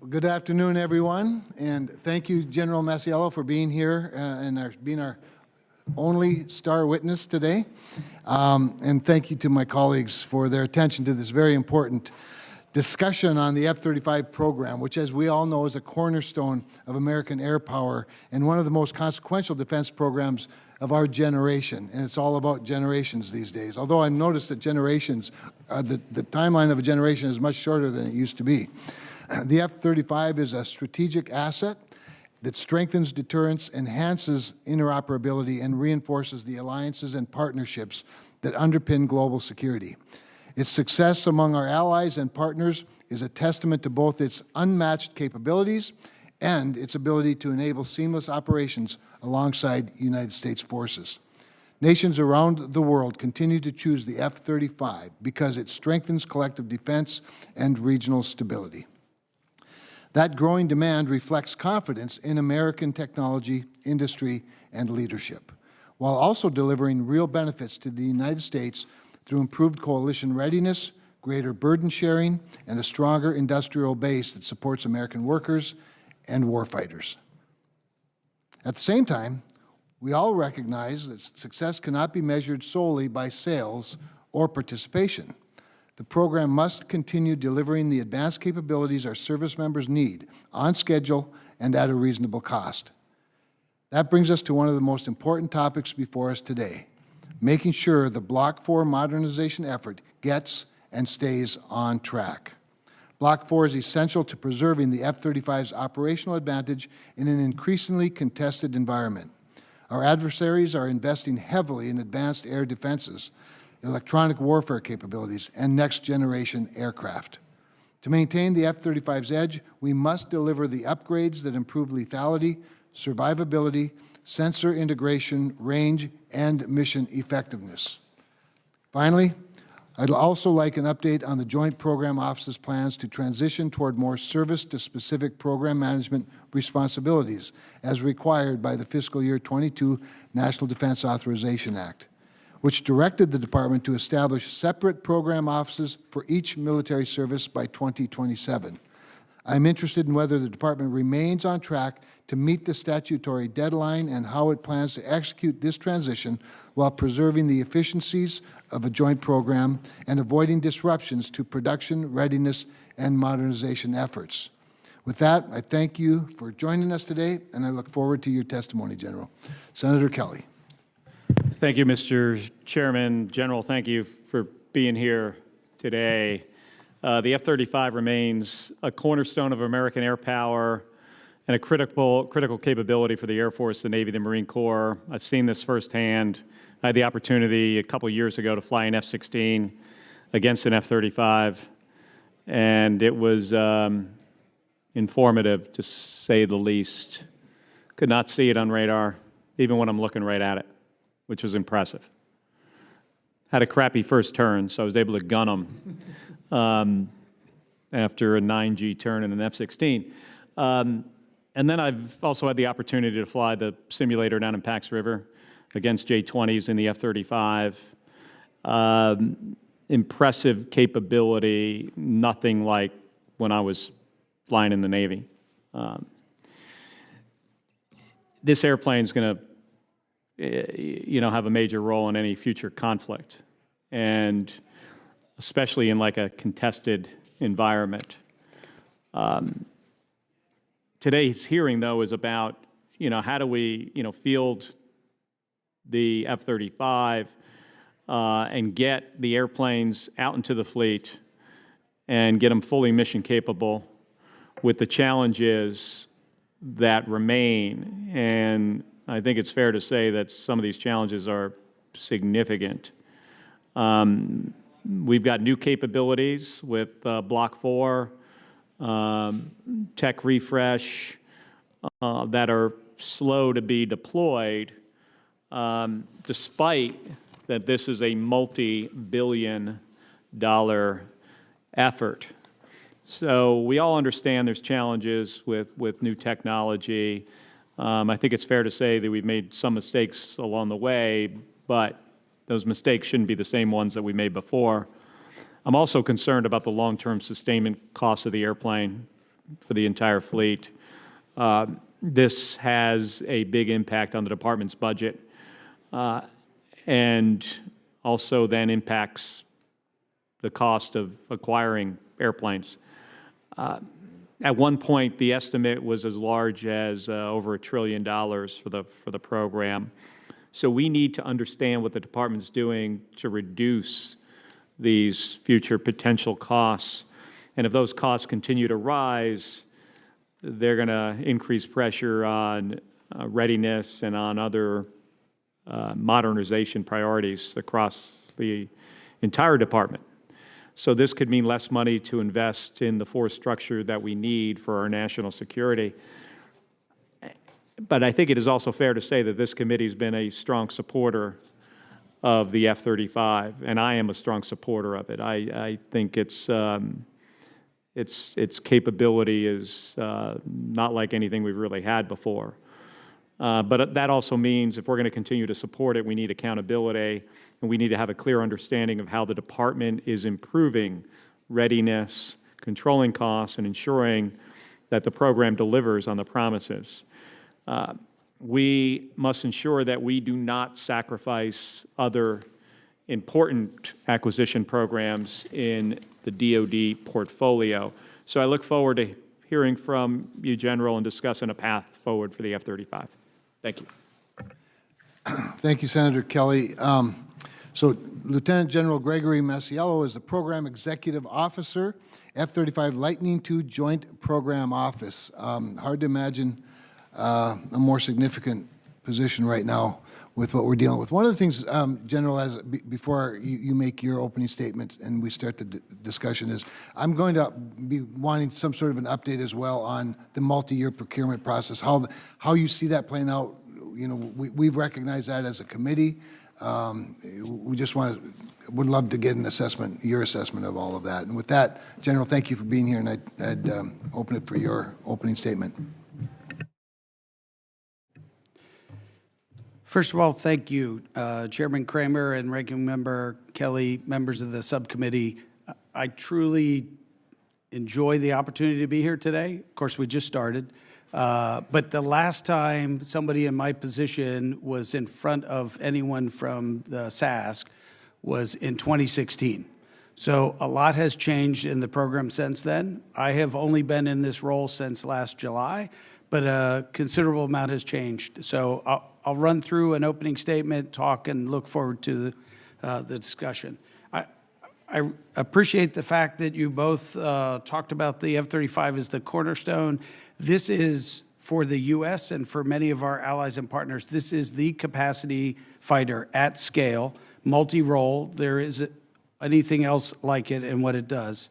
Good afternoon, everyone, and thank you, General Masiello, for being here and being our only star witness today. And thank you to my colleagues for their attention to this very important discussion on the F-35 program, which, as we all know, is a cornerstone of American air power and one of the most consequential defense programs of our generation. And it's all about generations these days. Although I've noticed that generations, the timeline of a generation is much shorter than it used to be. The F-35 is a strategic asset that strengthens deterrence, enhances interoperability, and reinforces the alliances and partnerships that underpin global security. Its success among our allies and partners is a testament to both its unmatched capabilities and its ability to enable seamless operations alongside United States forces. Nations around the world continue to choose the F-35 because it strengthens collective defense and regional stability. That growing demand reflects confidence in American technology, industry, and leadership, while also delivering real benefits to the United States through improved coalition readiness, greater burden sharing, and a stronger industrial base that supports American workers and warfighters. At the same time, we all recognize that success cannot be measured solely by sales or participation. The program must continue delivering the advanced capabilities our service members need on schedule and at a reasonable cost. That brings us to one of the most important topics before us today, making sure the Block 4 modernization effort gets and stays on track. Block 4 is essential to preserving the F-35's operational advantage in an increasingly contested environment. Our adversaries are investing heavily in advanced air defenses, electronic warfare capabilities, and next-generation aircraft. To maintain the F-35's edge, we must deliver the upgrades that improve lethality, survivability, sensor integration, range, and mission effectiveness. Finally, I'd also like an update on the Joint Program Office's plans to transition toward more service-to-specific program management responsibilities as required by the fiscal year 22 National Defense Authorization Act, which directed the Department to establish separate program offices for each military service by 2027. I'm interested in whether the Department remains on track to meet the statutory deadline and how it plans to execute this transition while preserving the efficiencies of a joint program and avoiding disruptions to production, readiness, and modernization efforts. With that, I thank you for joining us today, and I look forward to your testimony, General. Senator Kelly. Thank you, Mr. Chairman. General, thank you for being here today. The F-35 remains a cornerstone of American air power and a critical capability for the Air Force, the Navy, the Marine Corps. I've seen this firsthand. I had the opportunity a couple years ago to fly an F-16 against an F-35, and it was informative, to say the least. Could not see it on radar, even when I'm looking right at it, which was impressive. Had a crappy first turn, so I was able to gun them after a 9G turn in an F-16. And then I've also had the opportunity to fly the simulator down in Pax River against J-20s in the F-35. Impressive capability, nothing like when I was flying in the Navy. This airplane's going to have a major role in any future conflict, and especially in like a contested environment. Today's hearing, though, is about, how do we, field the F-35 and get the airplanes out into the fleet and get them fully mission capable with the challenges that remain. And I think it's fair to say that some of these challenges are significant. We've got new capabilities with Block 4, tech refresh that are slow to be deployed, despite that this is a multi-billion-dollar effort. So we all understand there's challenges with new technology. I think it's fair to say that we've made some mistakes along the way, but those mistakes shouldn't be the same ones that we made before. I'm also concerned about the long-term sustainment costs of the airplane. for the entire fleet. This has a big impact on the department's budget, and also then impacts the cost of acquiring airplanes. At one point, the estimate was as large as over $1 trillion for the program. So we need to understand what the department's doing to reduce these future potential costs. And if those costs continue to rise, they're going to increase pressure on readiness and on other modernization priorities across the entire department. So this could mean less money to invest in the force structure that we need for our national security. But I think it is also fair to say that this committee has been a strong supporter of the F-35, and I am a strong supporter of it. I think its capability is not like anything we've really had before. But that also means if we're going to continue to support it, we need accountability, and we need to have a clear understanding of how the department is improving readiness, controlling costs, and ensuring that the program delivers on the promises. We must ensure that we do not sacrifice other important acquisition programs in the DoD portfolio. So I look forward to hearing from you, General, and discussing a path forward for the F-35. Thank you. Thank you, Senator Kelly. So Lieutenant General Gregory Masiello is the Program Executive Officer, F-35 Lightning II Joint Program Office. Hard to imagine a more significant position right now with what we're dealing with. One of the things, General, before you make your opening statement and we start the discussion is, I'm going to be wanting some sort of an update as well on the multi-year procurement process, how you see that playing out. You know, we've recognized that as a committee. We just would love to get an assessment, your assessment of all of that. And with that, General, thank you for being here, and I'd open it for your opening statement. First of all, thank you, Chairman Kramer and Ranking Member Kelly, members of the subcommittee. I truly enjoy the opportunity to be here today. Of course, we just started. But the last time somebody in my position was in front of anyone from the SASC was in 2016. So a lot has changed in the program since then. I have only been in this role since last July, but a considerable amount has changed. So I'll run through an opening statement, talk, and look forward to the discussion. I appreciate the fact that you both talked about the F-35 as the cornerstone. This is, for the U.S. and for many of our allies and partners, this is the capacity fighter at scale, multi-role. There is anything else like it in what it does.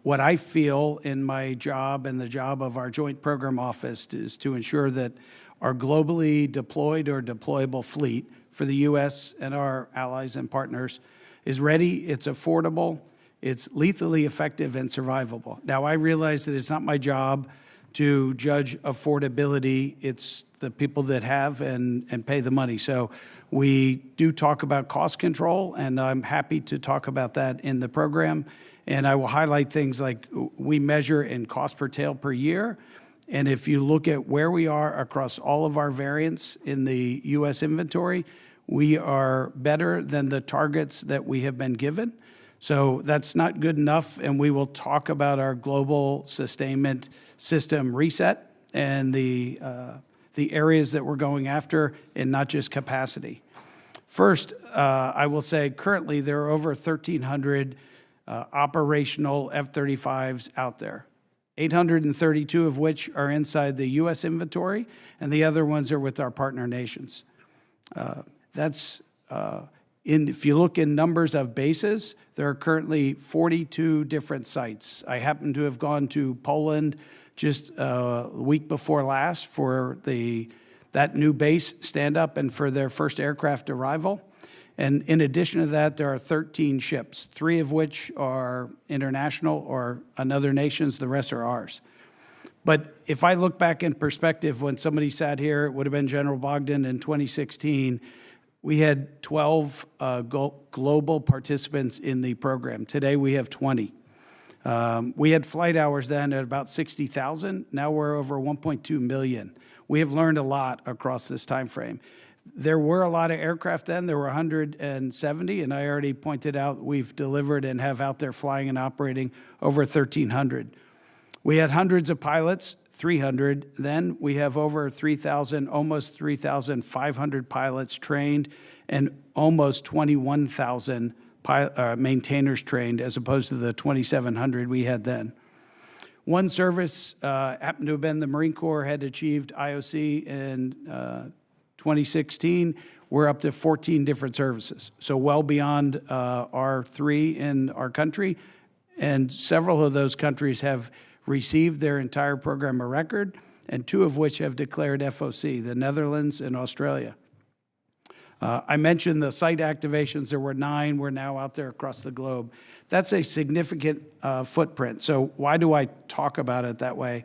What I feel in my job and the job of our Joint Program Office is to ensure that our globally deployed or deployable fleet for the U.S. and our allies and partners is ready, it's affordable, it's lethally effective and survivable. Now, I realize that it's not my job to judge affordability. It's the people that have and pay the money. So we do talk about cost control, and I'm happy to talk about that in the program. And I will highlight things like we measure in cost per tail per year. And if you look at where we are across all of our variants in the U.S. inventory, we are better than the targets that we have been given. So that's not good enough, and we will talk about our global sustainment system reset and the areas that we're going after, and not just capacity. First, I will say currently there are over 1,300 operational F-35s out there, 832 of which are inside the U.S. inventory, and the other ones are with our partner nations. If you look in numbers of bases, there are currently 42 different sites. I happen to have gone to Poland just a week before last for that new base stand-up and for their first aircraft arrival. And in addition to that, there are 13 ships, 3 of which are international or another nation's, the rest are ours. But if I look back in perspective, when somebody sat here, it would have been General Bogdan in 2016, we had 12 global participants in the program. Today we have 20. We had flight hours then at about 60,000. Now we're over 1.2 million. We have learned a lot across this time frame. There were a lot of aircraft then. There were 170, and I already pointed out we've delivered and have out there flying and operating over 1,300. We had hundreds of pilots, 300 then. We have over 3,000, almost 3,500 pilots trained and almost 21,000 maintainers trained as opposed to the 2,700 we had then. One service happened to have been the Marine Corps had achieved IOC in 2016. We're up to 14 different services, so well beyond our 3 in our country, and several of those countries have received their entire program of record, and 2 of which have declared FOC, the Netherlands and Australia. I mentioned the site activations. There were 9. We're now out there across the globe. That's a significant footprint. So why do I talk about it that way?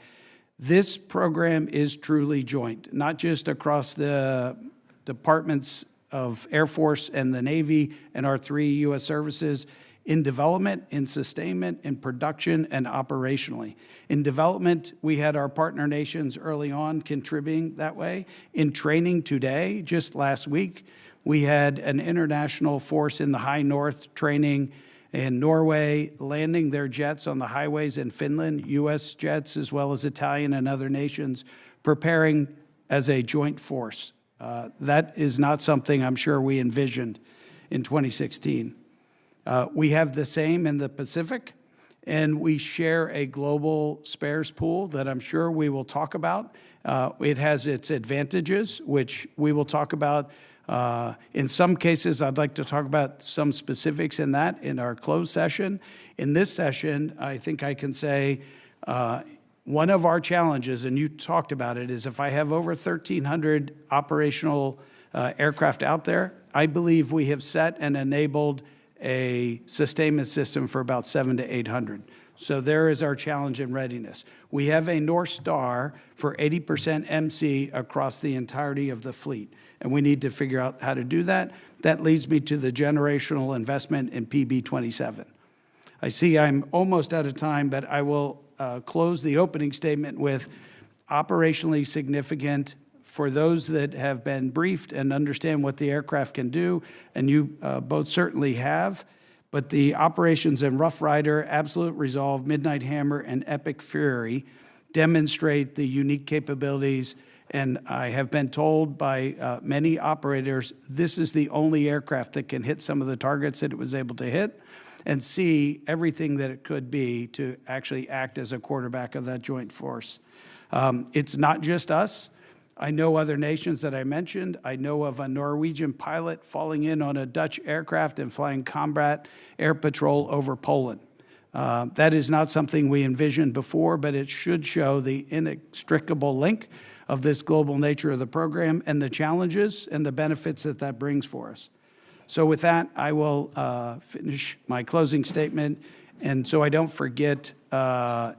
This program is truly joint, not just across the departments of Air Force and the Navy and our 3 U.S. services, in development, in sustainment, in production, and operationally. In development, we had our partner nations early on contributing that way. In training today, just last week, we had an international force in the high north training in Norway, landing their jets on the highways in Finland, U.S. jets, as well as Italian and other nations, preparing as a joint force. That is not something I'm sure we envisioned in 2016. We have the same in the Pacific, and we share a global spares pool that I'm sure we will talk about. It has its advantages, which we will talk about. In some cases, I'd like to talk about some specifics in that in our closed session. In this session, I think I can say one of our challenges, and you talked about it, is if I have over 1,300 operational aircraft out there, I believe we have set and enabled a sustainment system for about 700 to 800. So there is our challenge in readiness. We have a North Star for 80% MC across the entirety of the fleet, and we need to figure out how to do that. That leads me to the generational investment in PB27. I see I'm almost out of time, but I will close the opening statement with operationally significant for those that have been briefed and understand what the aircraft can do, and you both certainly have, but the operations in Rough Rider, Absolute Resolve, Midnight Hammer, and Epic Fury demonstrate the unique capabilities, and I have been told by many operators this is the only aircraft that can hit some of the targets that it was able to hit and see everything that it could be to actually act as a quarterback of that joint force. It's not just us. I know other nations that I mentioned. I know of a Norwegian pilot falling in on a Dutch aircraft and flying combat air patrol over Poland. That is not something we envisioned before, but it should show the inextricable link of this global nature of the program and the challenges and the benefits that that brings for us. So with that, I will finish my closing statement. And so I don't forget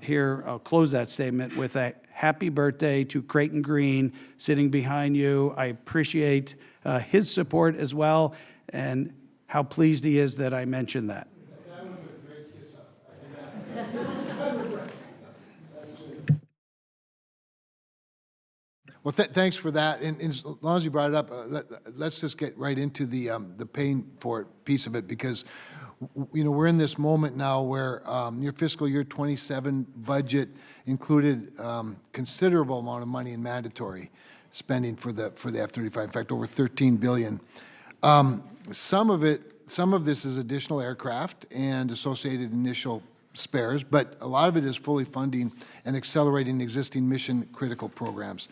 here, I'll close that statement with a happy birthday to Creighton Green sitting behind you. I appreciate his support as well and how pleased he is that I mentioned that. That was a great kiss up. Well, thanks for that. And as long as you brought it up, let's just get right into the paying for it piece of it, because we're in this moment now where your fiscal year 27 budget included considerable amount of money in mandatory spending for the F-35. In fact, over $13 billion. Some of this is additional aircraft and associated initial spares, but a lot of it is fully funding and accelerating existing mission critical programs.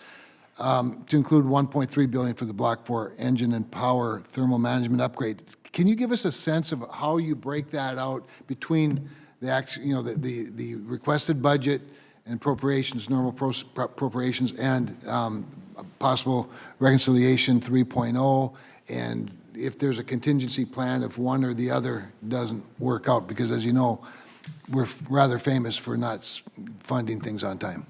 To include $1.3 billion for the Block 4 engine and power thermal management upgrade. Can you give us a sense of how you break that out between the the requested budget and appropriations, normal appropriations, and possible reconciliation 3.0, and if there's a contingency plan if one or the other doesn't work out? Because as you know, we're rather famous for not funding things on time.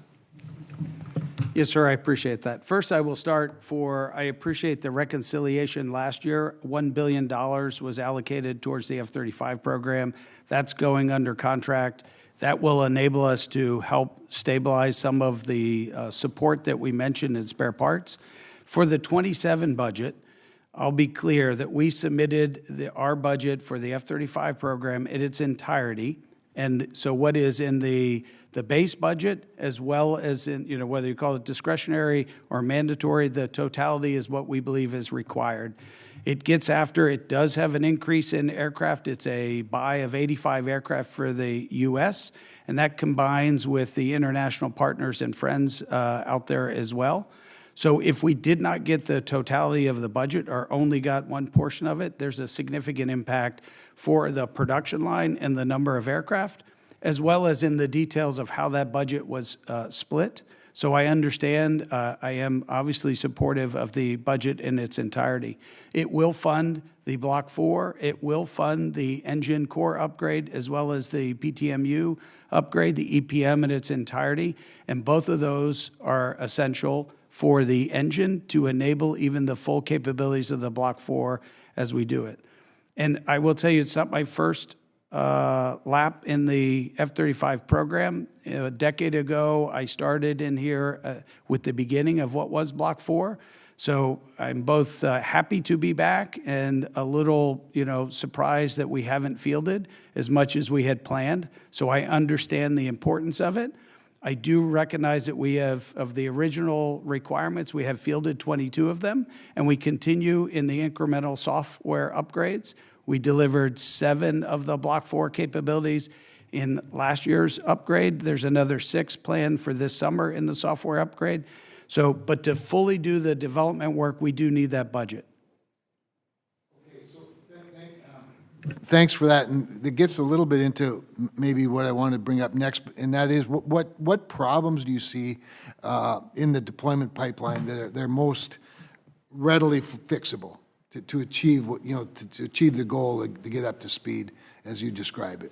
Yes, sir, I appreciate that. First, I will start I appreciate the reconciliation last year. $1 billion was allocated towards the F-35 program. That's going under contract. That will enable us to help stabilize some of the support that we mentioned in spare parts. For the 27 budget, I'll be clear that we submitted our budget for the F-35 program in its entirety. And so what is in the base budget, as well as in, whether you call it discretionary or mandatory, the totality is what we believe is required. It does have an increase in aircraft. It's a buy of 85 aircraft for the U.S., and that combines with the international partners and friends out there as well. So if we did not get the totality of the budget or only got one portion of it, there's a significant impact for the production line and the number of aircraft, as well as in the details of how that budget was split. So I understand, I am obviously supportive of the budget in its entirety. It will fund the Block 4, it will fund the engine core upgrade, as well as the PTMU upgrade, the EPM in its entirety, and both of those are essential for the engine to enable even the full capabilities of the Block 4 as we do it. And I will tell you, it's not my first lap in the F-35 program. A decade ago, I started in here with the beginning of what was Block 4. So I'm both happy to be back and a little, surprised that we haven't fielded as much as we had planned. So I understand the importance of it. I do recognize that we have, of the original requirements, we have fielded 22 of them, and we continue in the incremental software upgrades. We delivered 7 of the Block 4 capabilities in last year's upgrade. There's another 6 planned for this summer in the software upgrade. So, but to fully do the development work, we do need that budget. Okay, so thanks for that, and it gets a little bit into maybe what I want to bring up next, and that is what problems do you see in the deployment pipeline that are most readily fixable to achieve what to achieve the goal to get up to speed as you describe it?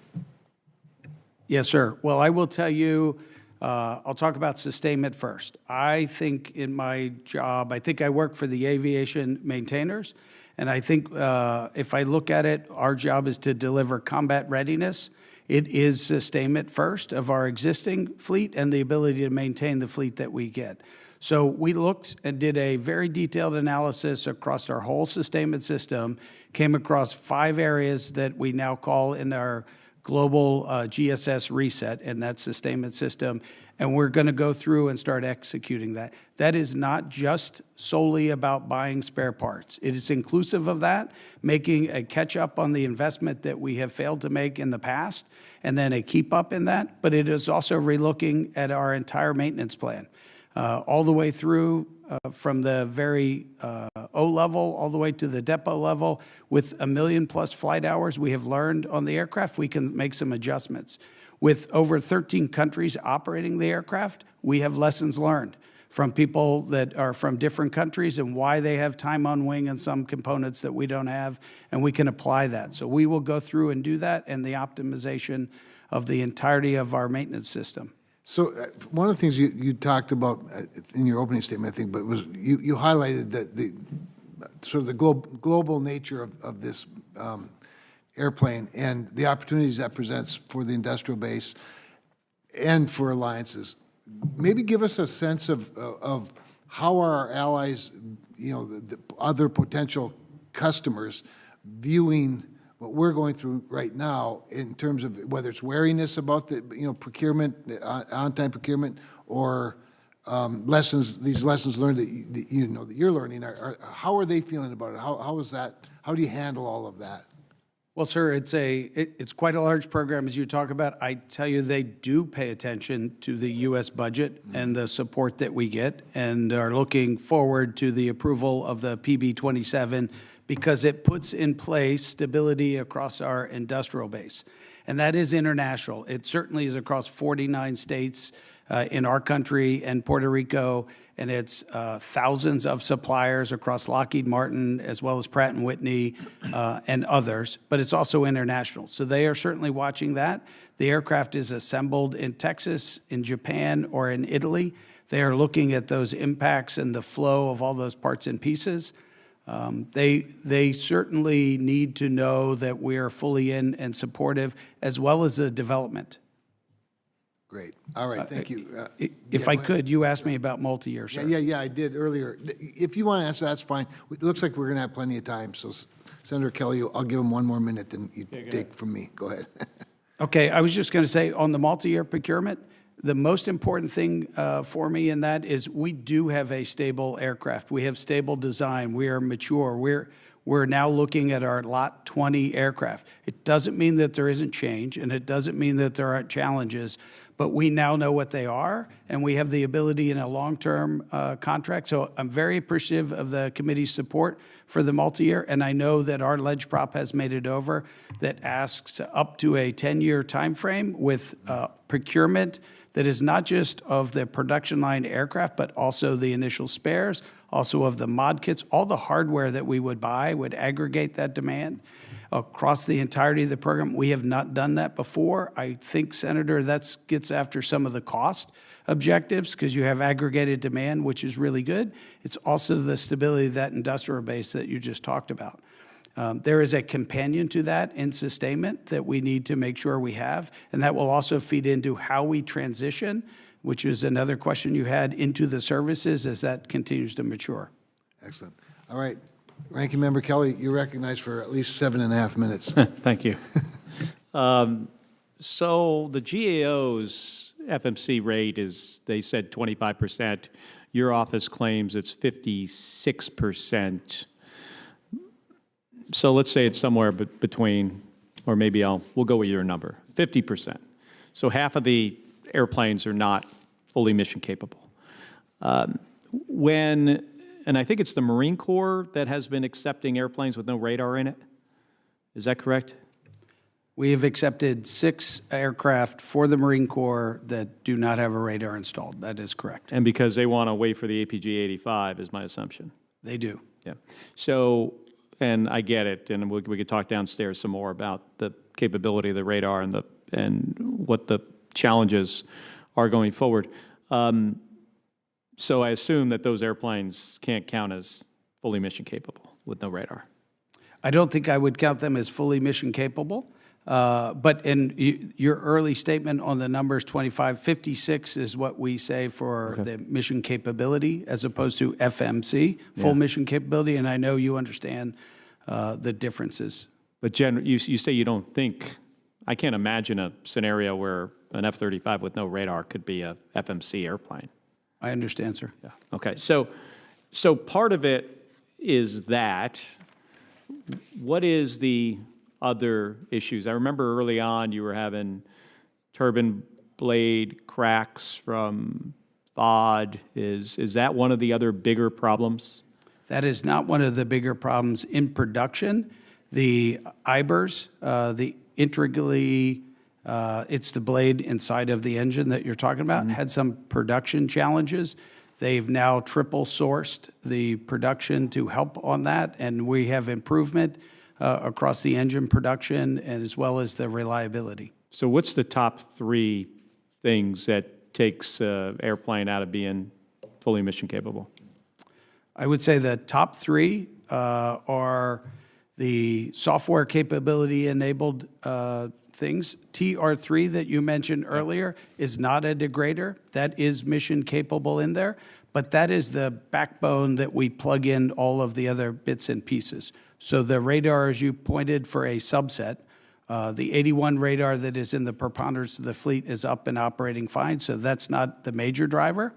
Yes, sir. Well, I will tell you, I'll talk about sustainment first. I think in my job, I think I work for the aviation maintainers, and I think if I look at it, our job is to deliver combat readiness. It is sustainment first of our existing fleet and the ability to maintain the fleet that we get. So we looked and did a very detailed analysis across our whole sustainment system, came across 5 areas that we now call in our global GSS reset in that sustainment system, and we're going to go through and start executing that. That is not just solely about buying spare parts. It is inclusive of that, making a catch-up on the investment that we have failed to make in the past, and then a keep-up in that, but it is also relooking at our entire maintenance plan, all the way through from the very O level all the way to the depot level. With 1 million+ flight hours we have learned on the aircraft, we can make some adjustments. With over 13 countries operating the aircraft, we have lessons learned from people that are from different countries and why they have time on wing and some components that we don't have, and we can apply that. So we will go through and do that and the optimization of the entirety of our maintenance system. So one of the things you talked about in your opening statement, I think, but was you highlighted that the sort of the global nature of this airplane and the opportunities that presents for the industrial base and for alliances. Maybe give us a sense of how are our allies, the other potential customers, viewing what we're going through right now in terms of whether it's wariness about the procurement, on-time procurement, or these lessons learned that you're learning. How are they feeling about it? How is that? How do you handle all of that? Well, sir, it's quite a large program, as you talk about. I tell you, they do pay attention to the U.S. budget and the support that we get, and are looking forward to the approval of the PB-27 because it puts in place stability across our industrial base. And that is international. It certainly is across 49 states in our country and Puerto Rico, and it's thousands of suppliers across Lockheed Martin, as well as Pratt & Whitney and others, but it's also international. So they are certainly watching that. The aircraft is assembled in Texas, in Japan, or in Italy. They are looking at those impacts and the flow of all those parts and pieces. They certainly need to know that we are fully in and supportive, as well as the development. Great. All right, thank you. If I could, you asked me about multi-year, sir. Yeah, I did earlier. If you want to answer, that's fine. It looks like we're going to have plenty of time, so Senator Kelly, I'll give him one more minute than you take from me. Go ahead. Okay, I was just going to say on the multi-year procurement, the most important thing for me in that is we do have a stable aircraft. We have stable design. We are mature. We're now looking at our Lot 20 aircraft. It doesn't mean that there isn't change, and it doesn't mean that there aren't challenges, but we now know what they are, and we have the ability in a long-term contract. So I'm very appreciative of the committee's support for the multi-year, and I know that our ledge prop has made it over that asks up to a 10-year time frame with procurement that is not just of the production line aircraft, but also the initial spares, also of the mod kits. All the hardware that we would buy would aggregate that demand across the entirety of the program. We have not done that before. I think, Senator, that gets after some of the cost objectives because you have aggregated demand, which is really good. It's also the stability of that industrial base that you just talked about. There is a companion to that in sustainment that we need to make sure we have, and that will also feed into how we transition, which is another question you had, into the services as that continues to mature. Excellent. All right. Ranking Member Kelly, you're recognized for at least 7.5 minutes. Thank you. So the GAO's FMC rate is, they said 25%. Your office claims it's 56%. So let's say it's somewhere between, or maybe we'll go with your number, 50%. So half of the airplanes are not fully mission capable. And I think it's the Marine Corps that has been accepting airplanes with no radar in it. Is that correct? We have accepted 6 aircraft for the Marine Corps that do not have a radar installed. That is correct. And because they want to wait for the APG-85 is my assumption. They do. Yeah. So, and I get it, and we could talk downstairs some more about the capability of the radar and what the challenges are going forward. So I assume that those airplanes can't count as fully mission capable with no radar. I don't think I would count them as fully mission capable. But in your early statement on the numbers 25, 56 is what we say for the mission capability as opposed to FMC, full mission capability. And I know you understand the differences. But Jen, you say you don't think, I can't imagine a scenario where an F-35 with no radar could be a FMC airplane. I understand, sir. Yeah. Okay. So part of it is that. What is the other issues? I remember early on you were having turbine blade cracks from FOD. Is that one of the other bigger problems? That is not one of the bigger problems in production. The IBERs, the integrally, it's the blade inside of the engine that you're talking about, had some production challenges. They've now triple sourced the production to help on that, and we have improvement across the engine production and as well as the reliability. So what's the top 3 things that takes an airplane out of being fully mission capable? I would say the top 3 are the software capability enabled things. TR3 that you mentioned earlier is not a degrader. That is mission capable in there, but that is the backbone that we plug in all of the other bits and pieces. So the radar, as you pointed, for a subset, the 81 radar that is in the preponderance of the fleet is up and operating fine, so that's not the major driver.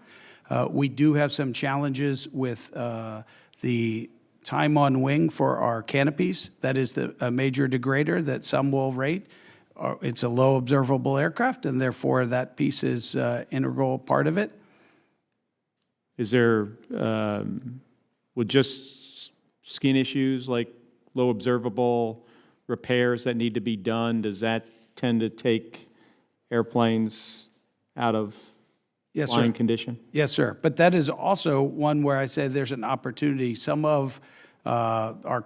We do have some challenges with the time on wing for our canopies. That is a major degrader that some will rate. It's a low observable aircraft, and therefore that piece is an integral part of it. Is there, with just skin issues like low observable repairs that need to be done, does that tend to take airplanes out of flying condition? Yes, sir. But that is also one where I say there's an opportunity. Some of our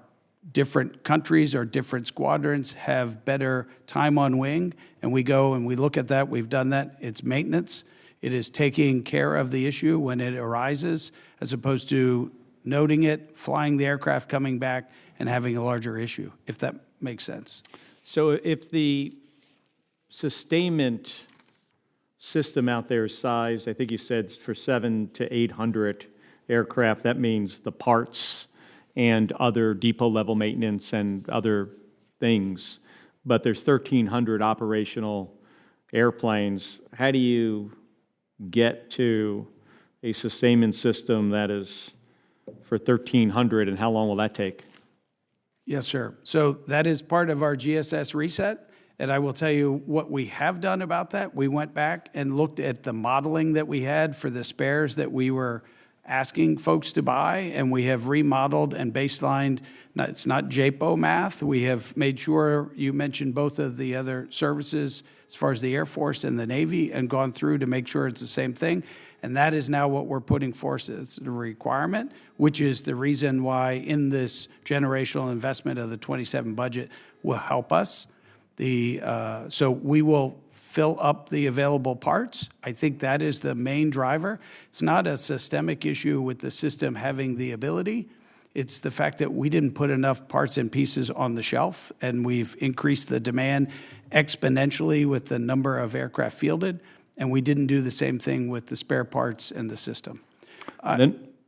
different countries or different squadrons have better time on wing, and we go and we look at that. We've done that. It's maintenance. It is taking care of the issue when it arises, as opposed to noting it, flying the aircraft, coming back, and having a larger issue, if that makes sense. So if the sustainment system out there is sized, I think you said for 700 to 800 aircraft. That means the parts and other depot level maintenance and other things. But there's 1,300 operational airplanes. How do you get to a sustainment system that is for 1,300, and how long will that take? Yes, sir. So that is part of our GSS reset. And I will tell you what we have done about that. We went back and looked at the modeling that we had for the spares that we were asking folks to buy, and we have remodeled and baselined. It's not JPO math. We have made sure, you mentioned both of the other services as far as the Air Force and the Navy, and gone through to make sure it's the same thing. And that is now what we're putting forth as the requirement, which is the reason why in this generational investment of the 27 budget will help us. So we will fill up the available parts. I think that is the main driver. It's not a systemic issue with the system having the ability. It's the fact that we didn't put enough parts and pieces on the shelf, and we've increased the demand exponentially with the number of aircraft fielded, and we didn't do the same thing with the spare parts and the system.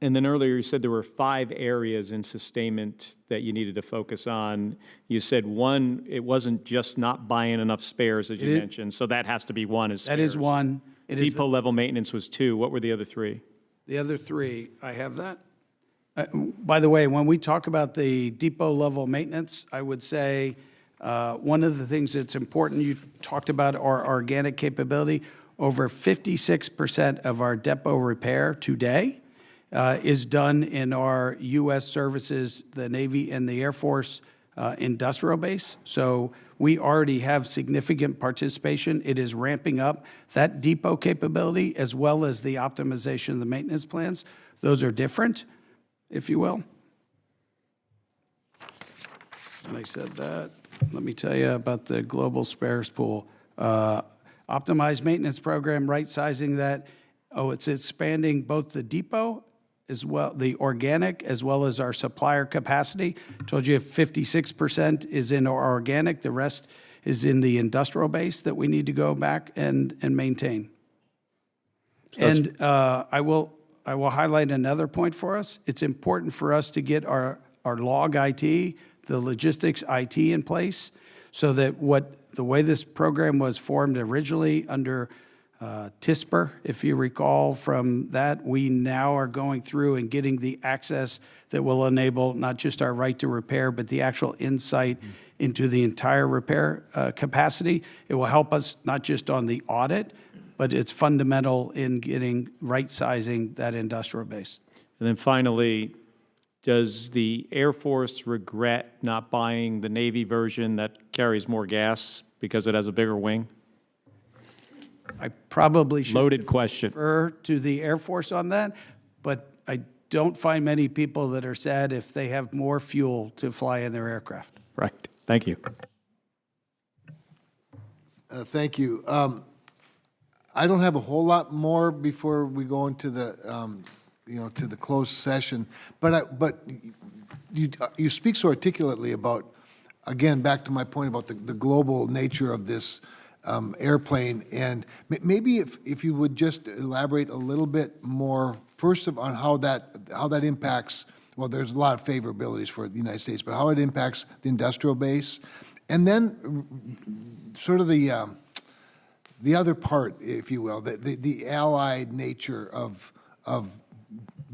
And then earlier you said there were 5 areas in sustainment that you needed to focus on. You said one, it wasn't just not buying enough spares, as you mentioned, so that has to be one. That is one. Depot level maintenance was 2. What were the other 3? The other 3, I have that. By the way, when we talk about the depot level maintenance, I would say one of the things that's important, you talked about our organic capability. Over 56% of our depot repair today is done in our U.S. services, the Navy and the Air Force industrial base. So we already have significant participation. It is ramping up. That depot capability, as well as the optimization of the maintenance plans, those are different, if you will. And I said that. Let me tell you about the global spares pool. Optimized maintenance program, right-sizing that. Oh, it's expanding both the depot as well, the organic, as well as our supplier capacity. Told you 56% is in our organic. The rest is in the industrial base that we need to go back and maintain. And I will highlight another point for us. It's important for us to get our log IT, the logistics IT in place, so that the way this program was formed originally under TISPR, if you recall from that, we now are going through and getting the access that will enable not just our right to repair, but the actual insight into the entire repair capacity. It will help us not just on the audit, but it's fundamental in getting right-sizing that industrial base. And then finally, does the Air Force regret not buying the Navy version that carries more gas because it has a bigger wing? I probably should Loaded question. refer to the Air Force on that, but I don't find many people that are sad if they have more fuel to fly in their aircraft. Right. Thank you. Thank you. I don't have a whole lot more before we go into the, to the closed session. But you speak so articulately about, again, back to my point about the global nature of this airplane, and maybe if you would just elaborate a little bit more, first on how that impacts. Well, there's a lot of favorabilities for the United States, but how it impacts the industrial base, and then sort of the other part, if you will, the allied nature of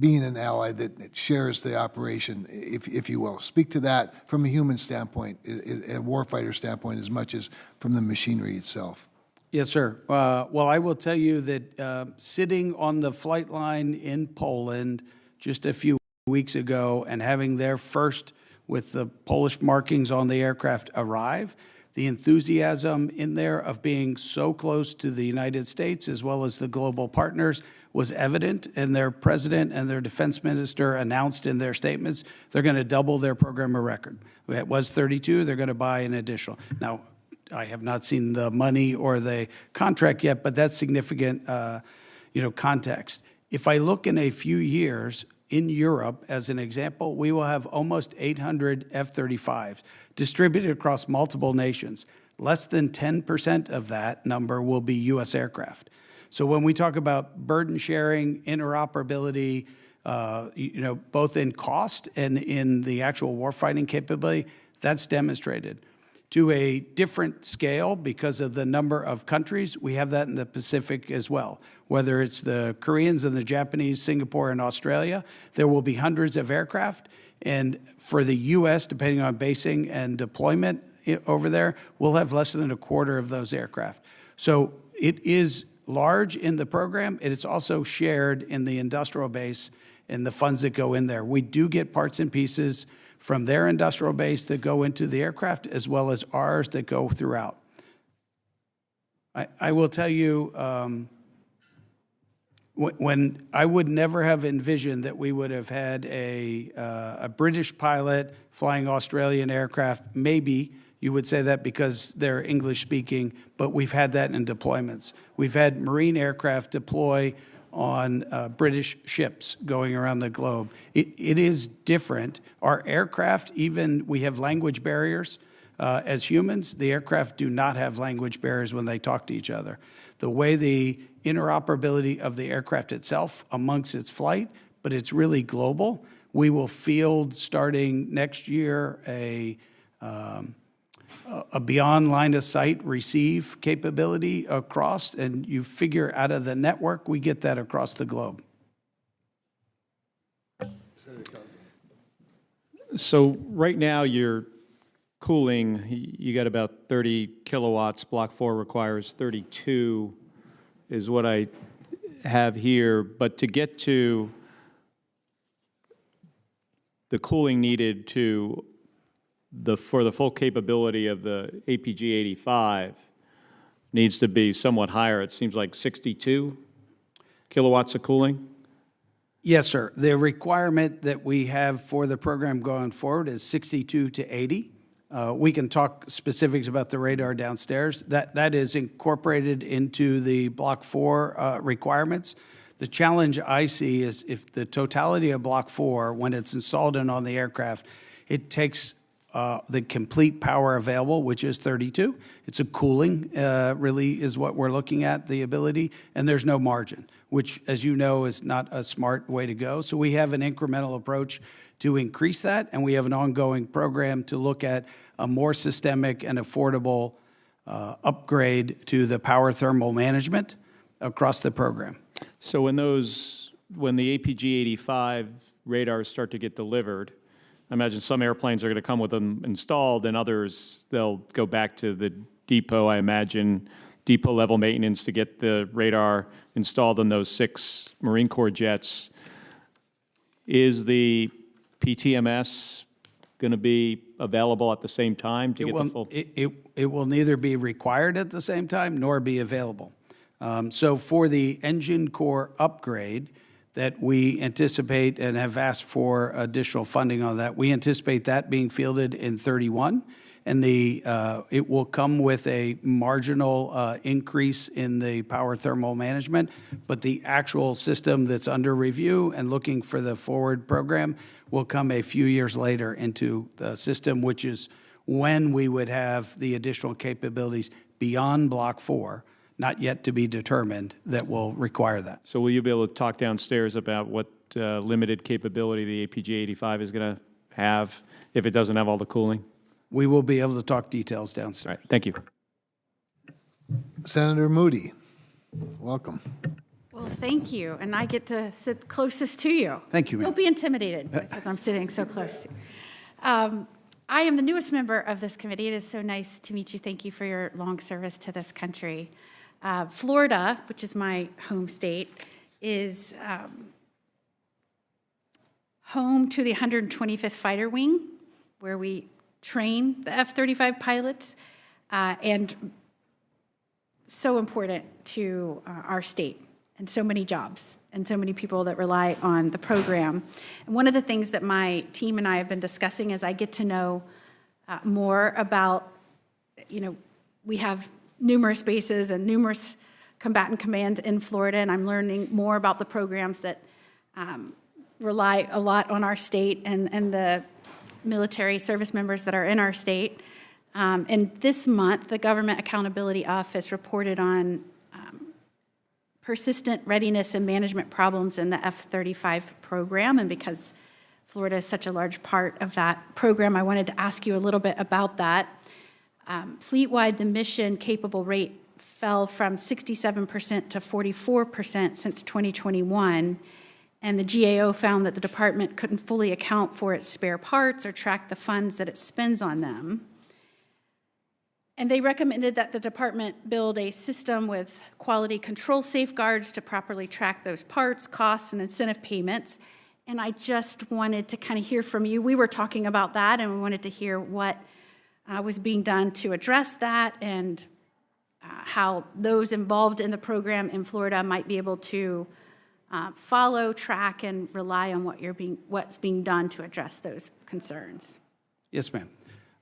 being an ally that shares the operation, if you will. Speak to that from a human standpoint, a warfighter standpoint, as much as from the machinery itself. Yes, sir. Well, I will tell you that sitting on the flight line in Poland just a few weeks ago and having their first with the Polish markings on the aircraft arrive, the enthusiasm in there of being so close to the United States as well as the global partners was evident, and their president and their defense minister announced in their statements they're going to double their program of record. It was 32, they're going to buy an additional. Now, I have not seen the money or the contract yet, but that's significant, context. If I look in a few years in Europe, as an example, we will have almost 800 F-35s distributed across multiple nations. Less than 10% of that number will be U.S. aircraft. So when we talk about burden sharing, interoperability, both in cost and in the actual warfighting capability, that's demonstrated. To a different scale because of the number of countries, we have that in the Pacific as well. Whether it's the Koreans and the Japanese, Singapore and Australia, there will be hundreds of aircraft. And for the U.S., depending on basing and deployment over there, we'll have less than a quarter of those aircraft. So it is large in the program. It is also shared in the industrial base and the funds that go in there. We do get parts and pieces from their industrial base that go into the aircraft, as well as ours that go throughout. I will tell you, when I would never have envisioned that we would have had a British pilot flying Australian aircraft. Maybe you would say that because they're English speaking, but we've had that in deployments. We've had Marine aircraft deploy on British ships going around the globe. It is different. Our aircraft, even we have language barriers. As humans, the aircraft do not have language barriers when they talk to each other. The way the interoperability of the aircraft itself amongst its flight, but it's really global. We will field starting next year a beyond line of sight receive capability across, and you figure out of the network, we get that across the globe. So right now you're cooling, you got about 30 kilowatts. Block 4 requires 32 is what I have here. But to get to the cooling needed for the full capability of the APG-85 needs to be somewhat higher. It seems like 62 kilowatts of cooling? Yes, sir. The requirement that we have for the program going forward is 62 to 80. We can talk specifics about the radar downstairs. That is incorporated into the Block 4 requirements. The challenge I see is if the totality of Block 4, when it's installed and on the aircraft, it takes the complete power available, which is 32. It's a cooling, really, is what we're looking at, the ability, and there's no margin, which, as you know, is not a smart way to go. So we have an incremental approach to increase that, and we have an ongoing program to look at a more systemic and affordable upgrade to the power thermal management across the program. So when the APG-85 radars start to get delivered, I imagine some airplanes are going to come with them installed, and others, they'll go back to the depot, I imagine, depot-level maintenance to get the radar installed on those 6 Marine Corps jets. Is the PTMS going to be available at the same time to get the full? It will neither be required at the same time nor be available. So for the engine core upgrade that we anticipate and have asked for additional funding on that, we anticipate that being fielded in 31, and it will come with a marginal increase in the power thermal management, but the actual system that's under review and looking for the forward program will come a few years later into the system, which is when we would have the additional capabilities beyond Block 4, not yet to be determined, that will require that. So will you be able to talk downstairs about what limited capability the APG-85 is going to have if it doesn't have all the cooling? We will be able to talk details downstairs. All right, thank you. Senator Moody, welcome. Well, thank you, and I get to sit closest to you. Thank you, ma'am. Don't be intimidated because I'm sitting so close to you. I am the newest member of this committee. It is so nice to meet you. Thank you for your long service to this country. Florida, which is my home state, is home to the 125th Fighter Wing, where we train the F-35 pilots, and so important to our state, and so many jobs, and so many people that rely on the program. And one of the things that my team and I have been discussing as I get to know more about, we have numerous bases and numerous combatant commands in Florida, and I'm learning more about the programs that rely a lot on our state and the military service members that are in our state. And this month, the Government Accountability Office reported on persistent readiness and management problems in the F-35 program. And because Florida is such a large part of that program, I wanted to ask you a little bit about that. Fleet-wide, the mission-capable rate fell from 67% to 44% since 2021, and the GAO found that the department couldn't fully account for its spare parts or track the funds that it spends on them. And they recommended that the department build a system with quality control safeguards to properly track those parts, costs, and incentive payments. And I just wanted to kind of hear from you. We were talking about that, and we wanted to hear what was being done to address that, and how those involved in the program in Florida might be able to follow, track, and rely on what's being done to address those concerns. Yes, ma'am.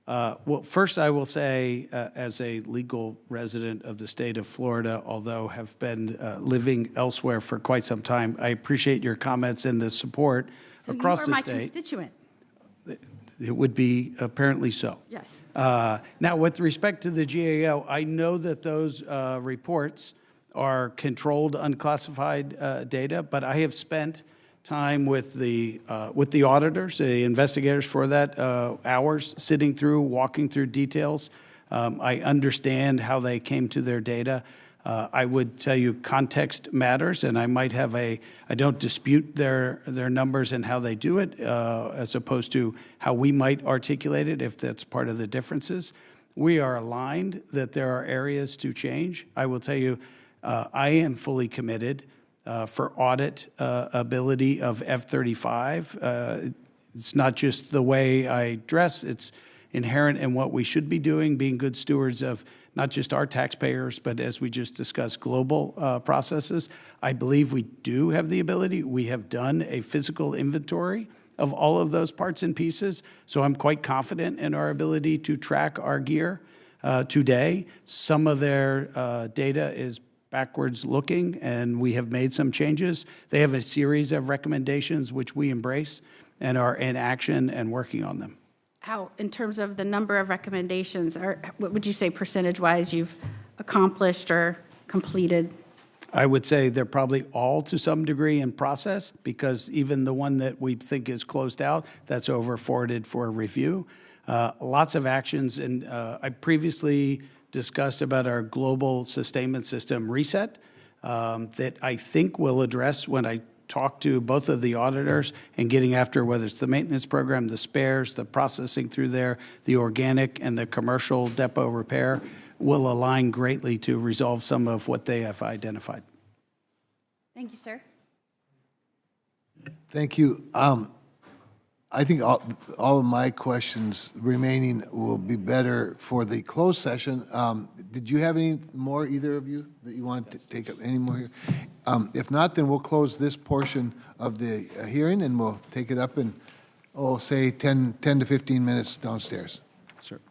Well, first I will say, as a legal resident of the state of Florida, although have been living elsewhere for quite some time, I appreciate your comments and the support across the state. So you are my constituent. It would be apparently so. Yes. Now, with respect to the GAO, I know that those reports are controlled, unclassified data, but I have spent time with the auditors, the investigators for that, hours sitting through, walking through details. I understand how they came to their data. I would tell you context matters, and I might have I don't dispute their numbers and how they do it, as opposed to how we might articulate it, if that's part of the differences. We are aligned that there are areas to change. I will tell you, I am fully committed for audit ability of F-35. It's not just the way I dress, it's inherent in what we should be doing, being good stewards of not just our taxpayers, but as we just discussed, global processes. I believe we do have the ability. We have done a physical inventory of all of those parts and pieces, so I'm quite confident in our ability to track our gear today. Some of their data is backwards looking, and we have made some changes. They have a series of recommendations which we embrace and are in action and working on them. How, in terms of the number of recommendations, or what would you say percentage-wise you've accomplished or completed? I would say they're probably all to some degree in process, because even the one that we think is closed out, that's over forwarded for review. Lots of actions, and I previously discussed about our global sustainment system reset that I think will address when I talk to both of the auditors and getting after whether it's the maintenance program, the spares, the processing through there, the organic and the commercial depot repair will align greatly to resolve some of what they have identified. Thank you, sir. Thank you. I think all of my questions remaining will be better for the closed session. Did you have any more, either of you, that you want to take up any more here? If not, then we'll close this portion of the hearing, and we'll take it up in, say 10 to 15 minutes downstairs. Sir.